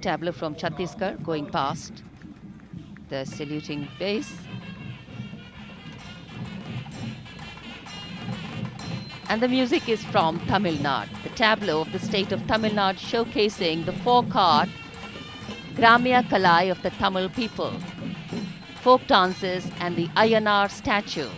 tableau from Chhattisgarh going past the saluting base. And the music is from Tamil Nadu, the tableau of the state of Tamil Nadu showcasing the folk art, Gramya Kalai of the Tamil people, folk dances and the Ayanar statue.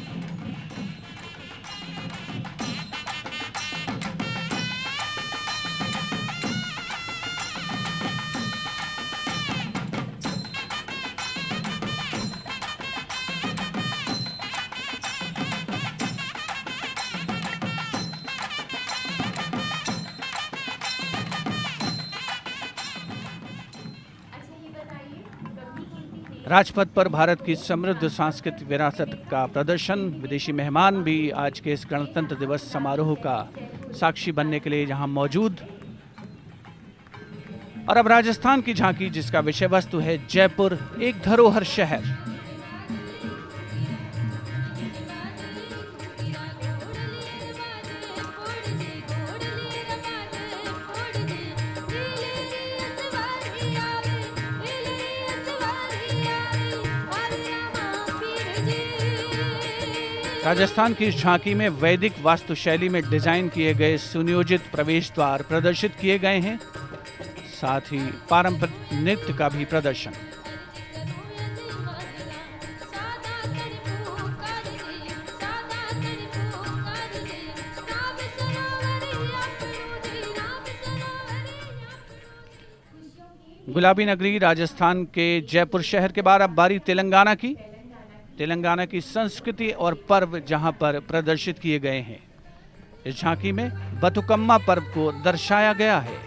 Rajpath पर भारत की समृद्ध सांस्कृतिक विरासत का प्रदर्शन। विदेशी मेहमान भी आज के इस गणतंत्र दिवस समारोह का साक्षी बनने के लिए यहाँ मौजूद। और अब राजस्थान की झांकी, जिसका विषय वस्तु है जयपुर, एक धरोहर शहर। राजस्थान की इस झांकी में वैदिक वास्तुशैली में डिजाइन किए गए सुनियोजित प्रवेश द्वार प्रदर्शित किए गए हैं, साथ ही पारंपरिक नृत्य का भी प्रदर्शन। गुलाबी नगरी राजस्थान के जयपुर शहर के बाद अब बारी तेलंगाना की। तेलंगाना की संस्कृति और पर्व जहां पर प्रदर्शित किए गए हैं। इस झांकी में बतुकम्मा पर्व को दर्शाया गया है।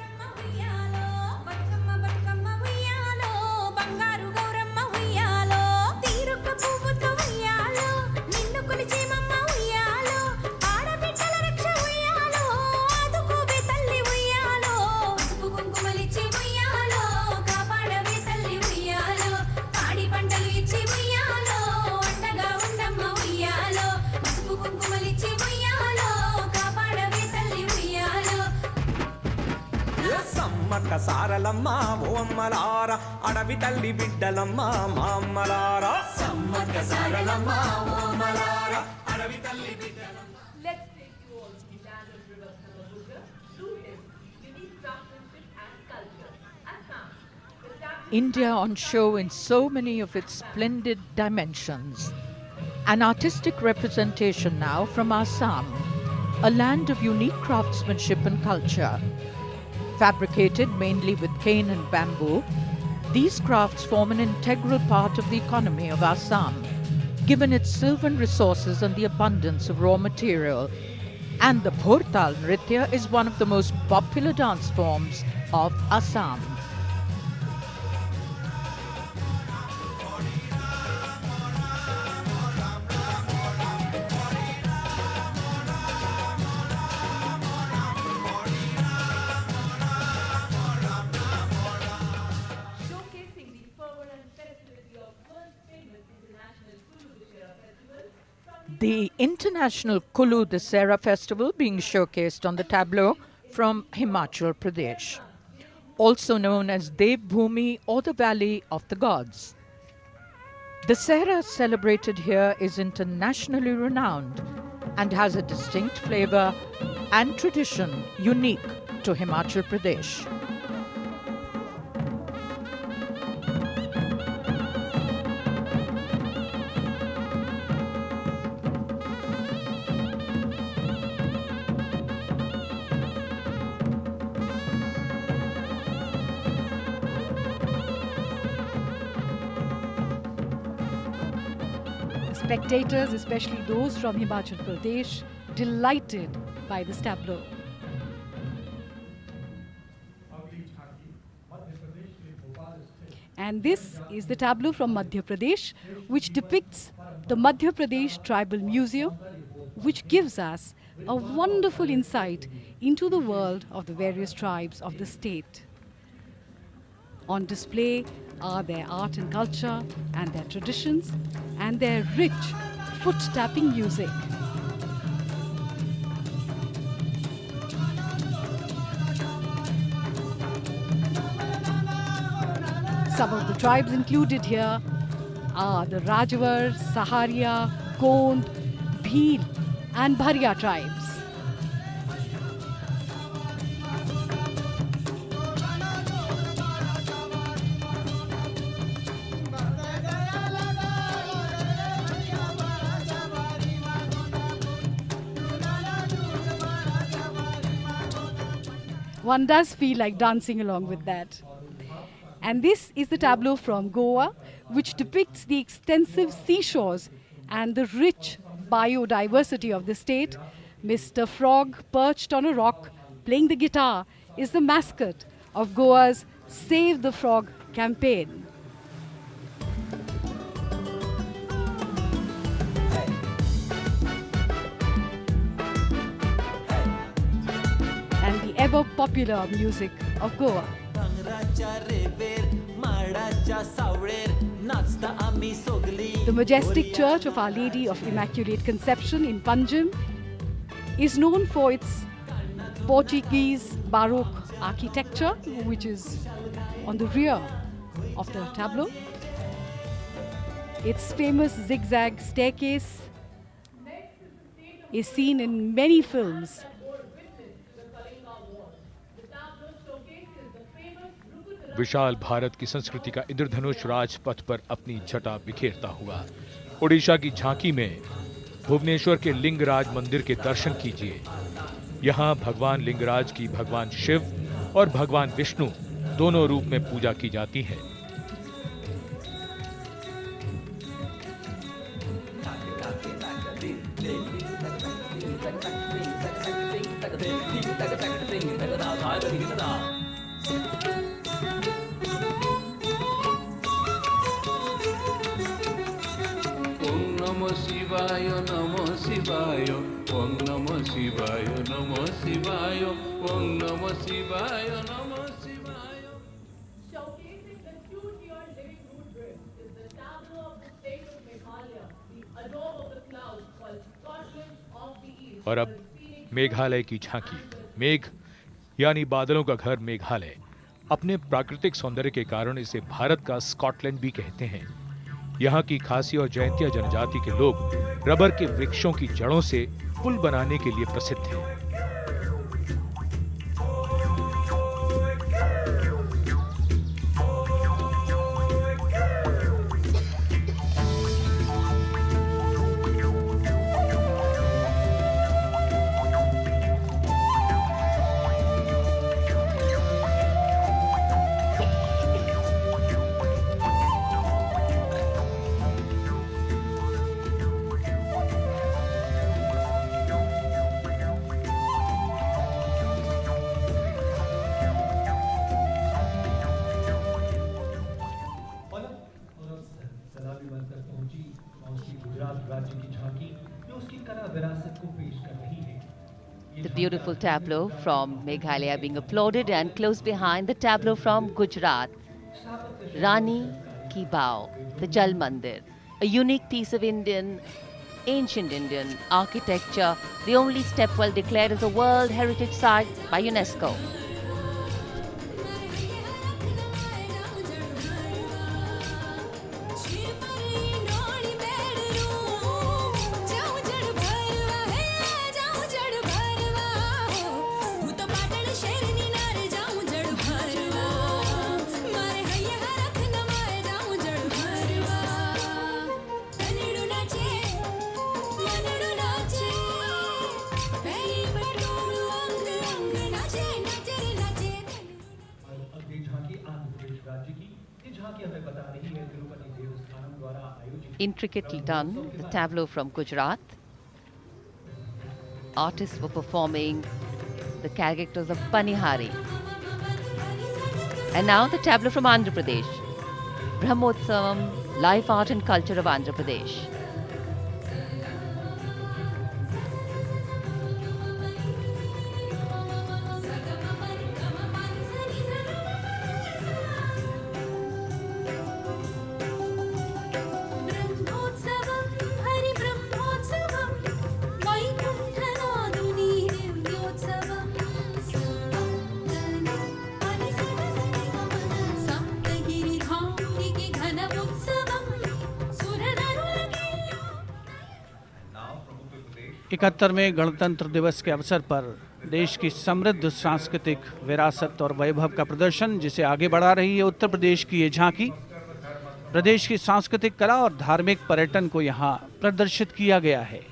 సారలమ్మ ఓ అమ్మలారా అడవి తల్లి బిడ్డలమ్మ మా అమ్మలారా సమ్మక్క సారలమ్మ ఓ అమ్మలారా అడవి తల్లి బిడ్డలమ్మ. Let's take you all to the land of River Brahmaputra through its unique craftsmanship and culture. Assam. India on show in so many of its splendid dimensions. An artistic representation now from Assam, a land of unique craftsmanship and culture. Fabricated mainly with cane and bamboo, these crafts form an integral part of the economy of Assam, given its sylvan resources and the abundance of raw material. And the Bhortal Nritya is one of the most popular dance forms of Assam. The International Kulu Dasera Festival being showcased on the tableau from Himachal Pradesh, also known as Dev Bhumi or the Valley of the Gods. Dasera celebrated here is internationally renowned and has a distinct flavor and tradition unique to Himachal Pradesh. Spectators, especially those from Himachal Pradesh, delighted by this tableau. And this is the tableau from Madhya Pradesh, which depicts the Madhya Pradesh Tribal Museum, which gives us a wonderful insight into the world of the various tribes of the state. On display are their art and culture and their traditions and their rich foot-tapping music. Some of the tribes included here are the Rajwar, Saharia, Gond, Bhil and Bharia tribes. One does feel like dancing along with that. And this is the tableau from Goa, which depicts the extensive seashores and the rich biodiversity of the state. Mr. Frog, perched on a rock, playing the guitar, is the mascot of Goa's Save the Frog campaign. And the ever popular music of Goa. The majestic church of Our Lady of Immaculate Conception in Panjim is known for its Portuguese Baroque architecture, which is on the rear of the tableau. Its famous zigzag staircase is seen in many films. विशाल भारत की संस्कृति का इंद्रधनुष राजपथ पर अपनी जटा बिखेरता हुआ ओडिशा की झांकी में भुवनेश्वर के लिंगराज मंदिर के दर्शन कीजिए। यहाँ भगवान लिंगराज की भगवान शिव और भगवान विष्णु दोनों रूप में पूजा की जाती है। शिवाय नमो शिवाय ओम नमो शिवाय नमो शिवाय ओम नमो शिवाय नमो शिवाय। Showcasing the two-tiered living root bridge is the tableau of the state of Meghalaya, the adorn of the clouds called Scotland of the East. और अब मेघालय की झांकी। मेघ यानी बादलों का घर मेघालय अपने प्राकृतिक सौंदर्य के कारण इसे भारत का स्कॉटलैंड भी कहते हैं। यहाँ की खासी और जयंतिया जनजाति के लोग रबर के वृक्षों की जड़ों से पुल बनाने के लिए प्रसिद्ध हैं। The beautiful tableau from Meghalaya being applauded, and close behind the tableau from Gujarat, Rani Ki Bao, the Jal Mandir, a unique piece of ancient Indian architecture, the only stepwell declared as a World Heritage Site by UNESCO. Intricately done, the tableau from Gujarat. Artists were performing the characters of Panihari. And now the tableau from Andhra Pradesh. Brahmotsavam, life, art and culture of Andhra Pradesh. Sangam 71वें गणतंत्र दिवस के अवसर पर देश की समृद्ध सांस्कृतिक विरासत और वैभव का प्रदर्शन जिसे आगे बढ़ा रही है उत्तर प्रदेश की ये झांकी, प्रदेश की सांस्कृतिक कला और धार्मिक पर्यटन को यहाँ प्रदर्शित किया गया है।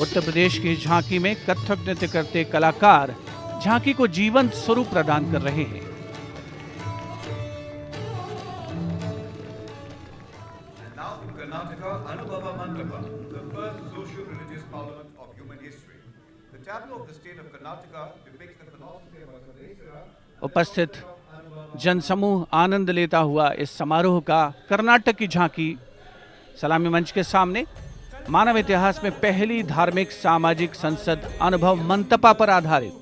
उत्तर प्रदेश की झांकी में कथक नृत्य करते कलाकार झांकी को जीवंत स्वरूप प्रदान कर रहे हैं। Now in Karnataka, Anubhava Mandapa, the first socio-religious parliament of human history. The tableau of the state of Karnataka depicts the philosophy of Venkateswara. उपस्थित जनसमूह आनंद लेता हुआ इस समारोह का कर्नाटक की झांकी सलामी मंच के सामने मानव इतिहास में पहली धार्मिक सामाजिक संसद अनुभव मंतपा पर आधारित।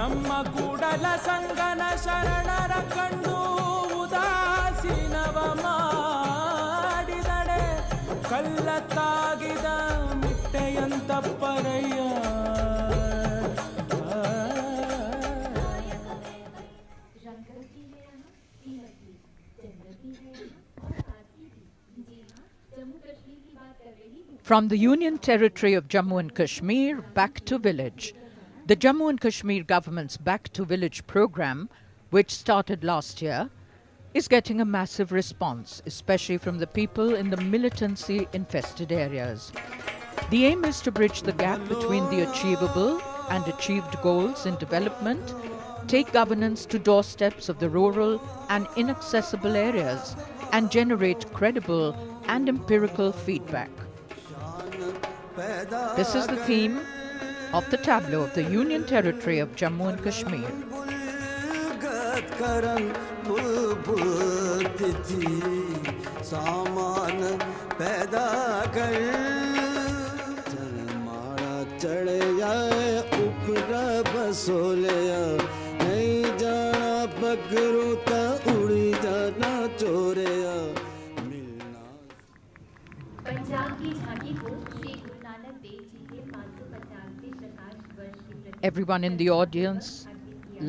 ನಮ್ಮ ಕೂಡಲ ಸಂಗನ ಶರಣರ ಕಂಡು ಉದಾಸೀನವ ಮಾಡಿದಡೆ ಕಲ್ಲತ್ತಾಗಿದ ಮಿಟ್ಟೆಯಂತ ಪರಯ್ಯ From the Union Territory of Jammu and Kashmir back to village. The Jammu and Kashmir government's Back to Village program, which started last year, is getting a massive response, especially from the people in the militancy-infested areas. The aim is to bridge the gap between the achievable and achieved goals in development, take governance to doorsteps of the rural and inaccessible areas, and generate credible and empirical feedback. This is the theme of the tableau of the Union Territory of Jammu and Kashmir. Everyone in the audience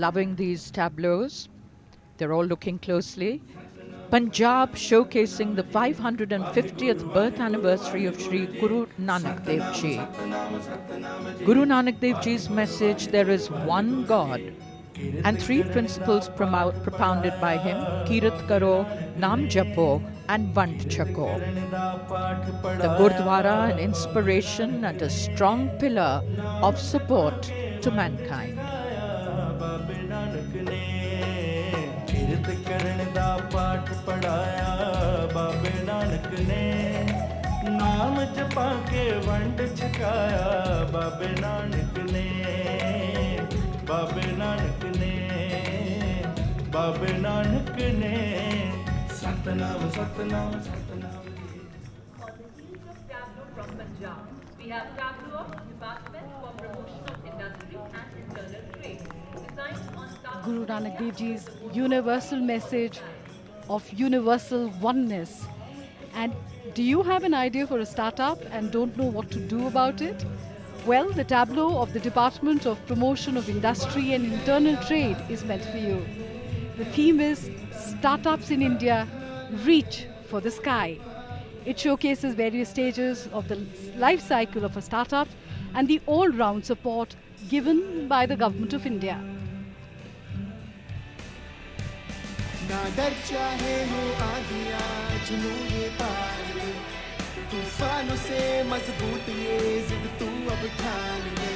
loving these tableaus. They're all looking closely. Punjab showcasing the 550th birth anniversary of Sri Guru Nanak Dev Ji. Guru Nanak Dev Ji's message, there is one God, and three principles propounded by him, Kirat Karo, Naam Japo, and Vand Chako. The Gurdwara, an inspiration and a strong pillar of support to mankind. From Punjab, we have tableau of Department for Promotion of Industry and Internal Trade, designed on Guru Nanak Dev Ji's universal message of universal oneness. And do you have an idea for a startup and don't know what to do about it? Well, the tableau of the Department of Promotion of Industry and Internal Trade is meant for you. The theme is Startups in India, Reach for the Sky. It showcases various stages of the life cycle of a startup and the all-round support given by the Government of India. ना डर चाहे हो आंधियां जुनून ये पार ले, तूफानों से मजबूत ये जिद तू अब ठान ले,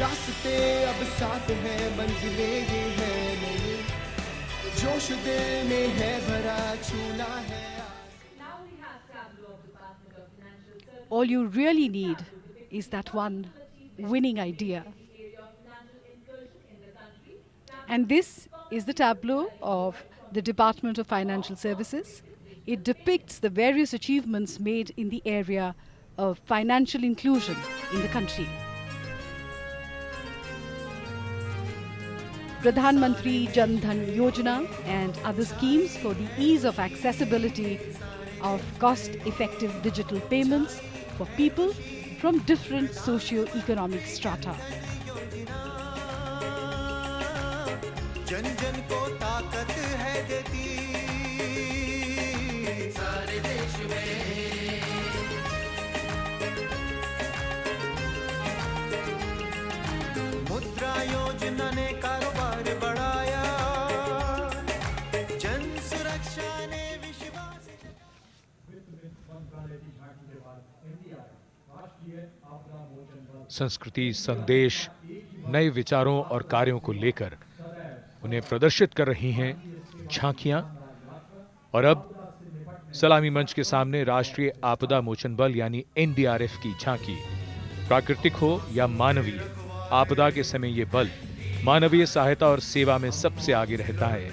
रास्ते अब साथ है मंजिलें ये है नहीं, जोश दिल में है भरा छूना है। All you really need is that one winning idea. And this is the tableau of the Department of Financial Services. It depicts the various achievements made in the area of financial inclusion in the country. Pradhan Mantri Jan Dhan Yojana and other schemes for the ease of accessibility of cost-effective digital payments for people from different socio-economic strata. जन जन को ताकत है देती सारे देश में मुद्रा योजना ने कारोबार बढ़ाया जन सुरक्षा ने विश्वास संस्कृति संदेश नए विचारों और कार्यों को लेकर उन्हें प्रदर्शित कर रही हैं झांकियां। और अब सलामी मंच के सामने राष्ट्रीय आपदा मोचन बल यानी एनडीआरएफ की झांकी। प्राकृतिक हो या मानवीय, आपदा के समय ये बल मानवीय सहायता और सेवा में सबसे आगे रहता है।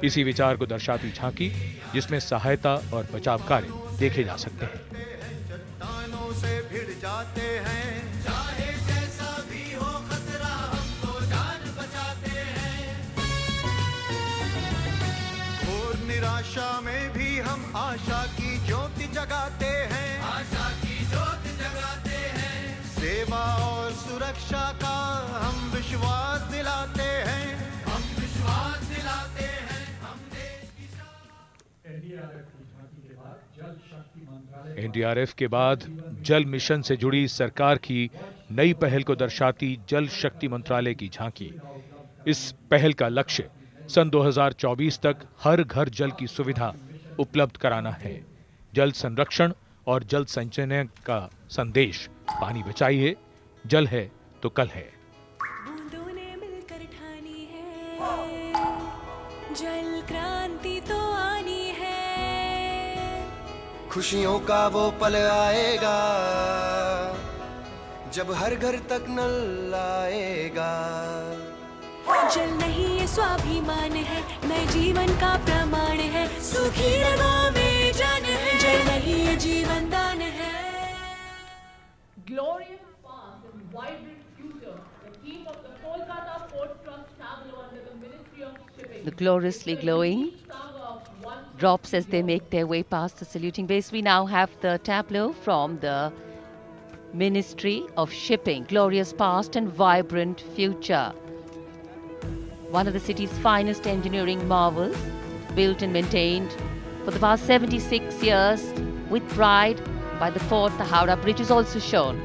इसी विचार को दर्शाती झांकी जिसमें सहायता और बचाव कार्य देखे जा सकते हैं। चट्टानों से भिड़ जाते हैं चाहे जैसा भी हो खतरा हम तो जान बचाते हैं और निराशा में भी हम आशा की ज्योति जगाते हैं आशा की ज्योति जगाते हैं सेवा और सुरक्षा का हम विश्वास दिलाते हैं हम विश्वास दिलाते हैं हम देश की एनडीआरएफ के बाद जल मिशन से जुड़ी सरकार की नई पहल को दर्शाती जल शक्ति मंत्रालय की झांकी। इस पहल का लक्ष्य सन 2024 तक हर घर जल की सुविधा उपलब्ध कराना है। जल संरक्षण और जल संचयन का संदेश, पानी बचाइए, जल है तो कल है। बूंदों ने मिलकर ठानी है जल क्रांति तो आनी है खुशियों का वो पल आएगा जब हर घर तक नल आएगा जल नहीं ये स्वाभिमान है नए जीवन का प्रमाण है सुखी रगों में जान है जल नहीं ये जीवन दान है Glorious past and vibrant future, the theme of the Kolkata Port Trust tableau under the Ministry of Shipping. The gloriously glowing drops as they make their way past the saluting base. We now have the tableau from the Ministry of Shipping. Glorious past and vibrant future. One of the city's finest engineering marvels, built and maintained for the past 76 years with pride by the fort. The Howrah Bridge is also shown.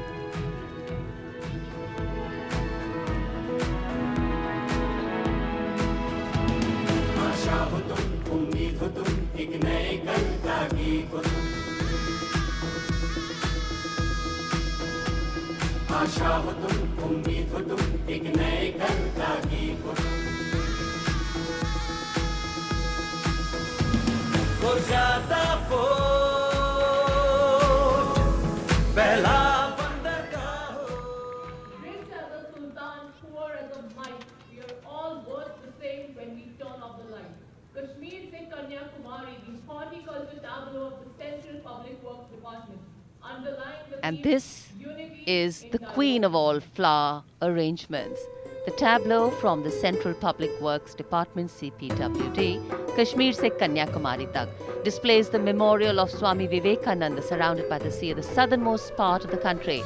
Rich as a sultan, poor as a mite, we are all worth the same when we turn off the light. Kashmir se Kanyakumari, the horticulture tableau of the Central Public Works Department, underlying the And theme this unity is in the diversity. queen of all flower arrangements. The tableau from the Central Public Works Department CPWD, Kashmir se Kanyakumari tak, displays the memorial of Swami Vivekananda surrounded by the sea at the southernmost part of the country,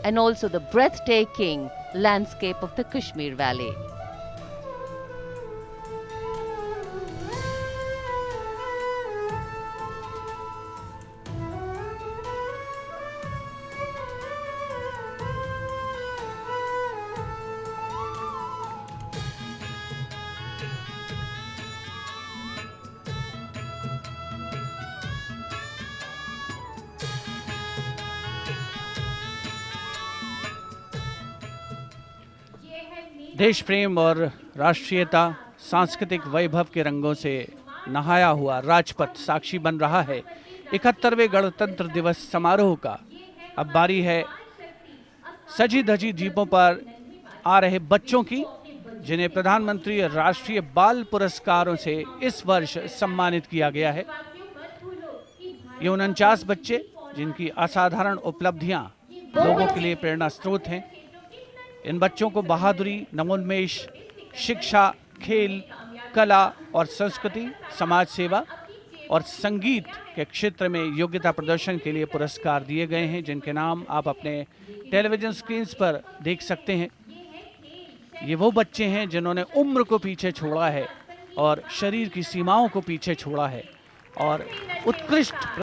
and also the breathtaking landscape of the Kashmir Valley. देश प्रेम और राष्ट्रीयता, सांस्कृतिक वैभव के रंगों से नहाया हुआ राजपथ साक्षी बन रहा है 71वें गणतंत्र दिवस समारोह का। अब बारी है सजी धजी जीपों पर आ रहे बच्चों की, जिन्हें प्रधानमंत्री राष्ट्रीय बाल पुरस्कारों से इस वर्ष सम्मानित किया गया है। ये 49 बच्चे जिनकी असाधारण उपलब्धियां लोगों के लिए प्रेरणा स्रोत हैं। इन बच्चों को बहादुरी, नवोन्मेष, शिक्षा, खेल, कला और संस्कृति, समाज सेवा और संगीत के क्षेत्र में योग्यता प्रदर्शन के लिए पुरस्कार दिए गए हैं, जिनके नाम आप अपने टेलीविजन स्क्रीन्स पर देख सकते हैं। ये वो बच्चे हैं जिन्होंने उम्र को पीछे छोड़ा है और शरीर की सीमाओं को पीछे छोड़ा है और उत्कृष्ट